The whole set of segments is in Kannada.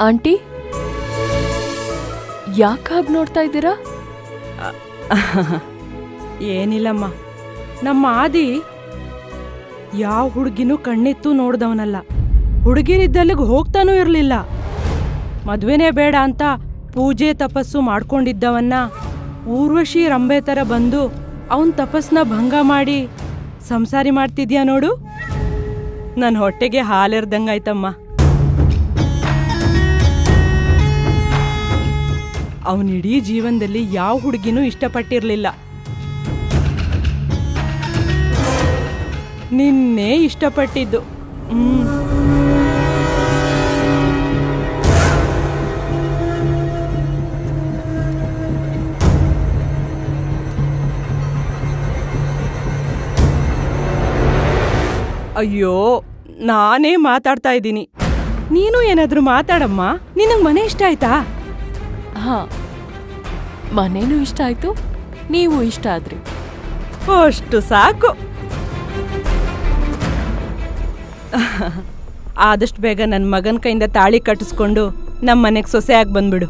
ಆಂಟಿ, ಯಾಕಾಗ್ ನೋಡ್ತಾ ಇದ್ದೀರಾ? ಏನಿಲ್ಲಮ್ಮ, ನಮ್ಮ ಆದಿ ಯಾವ ಹುಡುಗಿನೂ ಕಣ್ಣೆತ್ತು ನೋಡ್ದವನಲ್ಲ. ಹುಡುಗಿರಿದ್ದಲ್ಲಿಗೆ ಹೋಗ್ತಾನೂ ಇರಲಿಲ್ಲ. ಮದ್ವೆನೇ ಬೇಡ ಅಂತ ಪೂಜೆ ತಪಸ್ಸು ಮಾಡ್ಕೊಂಡಿದ್ದವನ್ನ ಊರ್ವಶಿ ರಂಬೆ ಥರ ಬಂದು ಅವನ್ ತಪಸ್ನ ಭಂಗ ಮಾಡಿ ಸಂಸಾರಿ ಮಾಡ್ತಿದ್ಯಾ ನೋಡು. ನನ್ನ ಹೊಟ್ಟೆಗೆ ಹಾಲೆರ್ದಂಗಾಯ್ತಮ್ಮ. ಅವನಿಡೀ ಜೀವನದಲ್ಲಿ ಯಾವ ಹುಡುಗಿನೂ ಇಷ್ಟಪಟ್ಟಿರ್ಲಿಲ್ಲ. ನಿನ್ನೆ ಇಷ್ಟಪಟ್ಟಿದ್ದು. ಅಯ್ಯೋ, ನಾನೇ ಮಾತಾಡ್ತಾ ಇದ್ದೀನಿ, ನೀನು ಏನಾದ್ರೂ ಮಾತಾಡಮ್ಮ. ನಿನಗ್ ಮನೆ ಇಷ್ಟ ಆಯ್ತಾ? ಹಾ, ಮನೇನೂ ಇಷ್ಟ ಆಯ್ತು, ನೀವು ಇಷ್ಟ ಆದ್ರಿ. ಅಷ್ಟು ಸಾಕು. ಆದಷ್ಟು ಬೇಗ ನನ್ನ ಮಗನ ಕೈಯಿಂದ ತಾಳಿ ಕಟ್ಟಿಸ್ಕೊಂಡು ನಮ್ಮ ಮನೆಗೆ ಸೊಸೆಯಾಗಿ ಬಂದ್ಬಿಡು.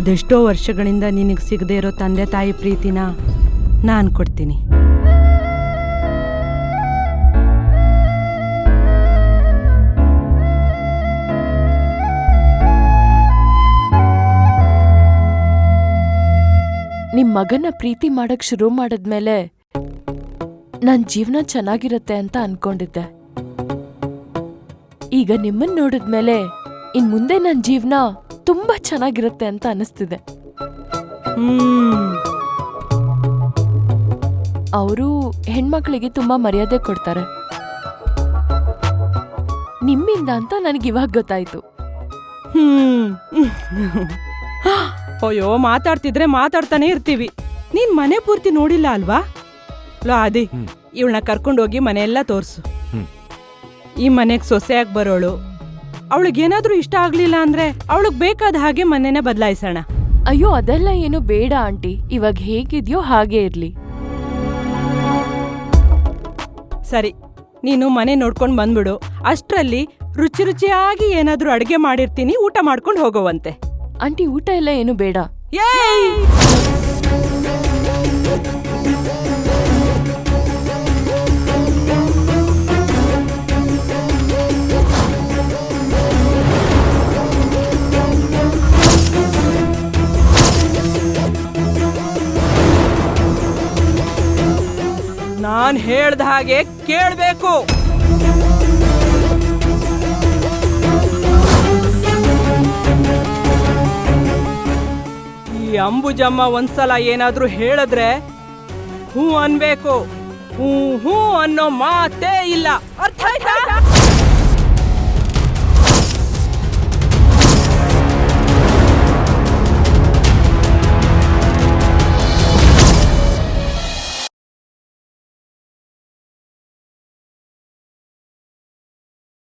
ಅದೆಷ್ಟೋ ವರ್ಷಗಳಿಂದ ನಿನಗೆ ಸಿಗದೆ ಇರೋ ತಂದೆ ತಾಯಿ ಪ್ರೀತಿನ ನಾನು ಕೊಡ್ತೀನಿ. ನಿಮ್ ಮಗನ ಪ್ರೀತಿ ಮಾಡಕ್ ಶುರು ಮಾಡದ್ಮೇಲೆ ನನ್ ಜೀವನ ಚೆನ್ನಾಗಿರತ್ತೆ ಅಂತ ಅನ್ಕೊಂಡಿದ್ದೆ. ಈಗ ನಿಮ್ಮನ್ ನೋಡಿದ್ಮೇಲೆ ಇನ್ ಮುಂದೆ ನನ್ ಜೀವನ ತುಂಬಾ ಚೆನ್ನಾಗಿರತ್ತೆ ಅಂತ ಅನಿಸ್ತಿದೆ. ಅವರು ಹೆಣ್ಮಕ್ಳಿಗೆ ತುಂಬಾ ಮರ್ಯಾದೆ ಕೊಡ್ತಾರೆ. ನಿಮ್ಮಿಂದ ಅಂತ ನನಗಿವಾಗ ಗೊತ್ತಾಯ್ತು. ಅಯ್ಯೋ, ಮಾತಾಡ್ತಿದ್ರೆ ಮಾತಾಡ್ತಾನೆ ಇರ್ತೀವಿ. ನೀನ್ ಮನೆ ಪೂರ್ತಿ ನೋಡಿಲ್ಲ ಅಲ್ವಾ? ಲೋ ಆದಿ, ಇವಳನ್ನ ಕರ್ಕೊಂಡೋಗಿ ಮನೆಯೆಲ್ಲ ತೋರ್ಸು. ಈ ಮನೆಗ್ ಸೊಸೆಯಾಗಿ ಬರೋಳು. ಅವಳಿಗೇನಾದ್ರೂ ಇಷ್ಟ ಆಗ್ಲಿಲ್ಲ ಅಂದ್ರೆ ಅವಳಿಗೆ ಬೇಕಾದ ಹಾಗೆ ಮನೆನ ಬದಲಾಯಿಸೋಣ. ಅಯ್ಯೋ, ಅದೆಲ್ಲ ಏನು ಬೇಡ ಆಂಟಿ. ಇವಾಗ ಹೇಗಿದ್ಯೋ ಹಾಗೆ ಇರ್ಲಿ. ಸರಿ, ನೀನು ಮನೆ ನೋಡ್ಕೊಂಡು ಬಂದ್ಬಿಡು. ಅಷ್ಟ್ರಲ್ಲಿ ರುಚಿ ರುಚಿಯಾಗಿ ಏನಾದ್ರೂ ಅಡ್ಗೆ ಮಾಡಿರ್ತೀನಿ, ಊಟ ಮಾಡ್ಕೊಂಡು ಹೋಗೋವಂತೆ. ಆಂಟಿ, ಊಟ ಎಲ್ಲ ಏನು ಬೇಡ. ಏಯ್! ನಾನ್ ಹೇಳ್ದ ಹಾಗೆ ಕೇಳ್ಬೇಕು. ಈ ಅಂಬುಜಮ್ಮ ಒಂದ್ಸಲ ಏನಾದ್ರೂ ಹೇಳಿದ್ರೆ ಹೂ ಅನ್ಬೇಕು. ಹೂ ಹೂ ಅನ್ನೋ ಮಾತೇ ಇಲ್ಲ. ಅರ್ಥ ಆಯ್ತಾ?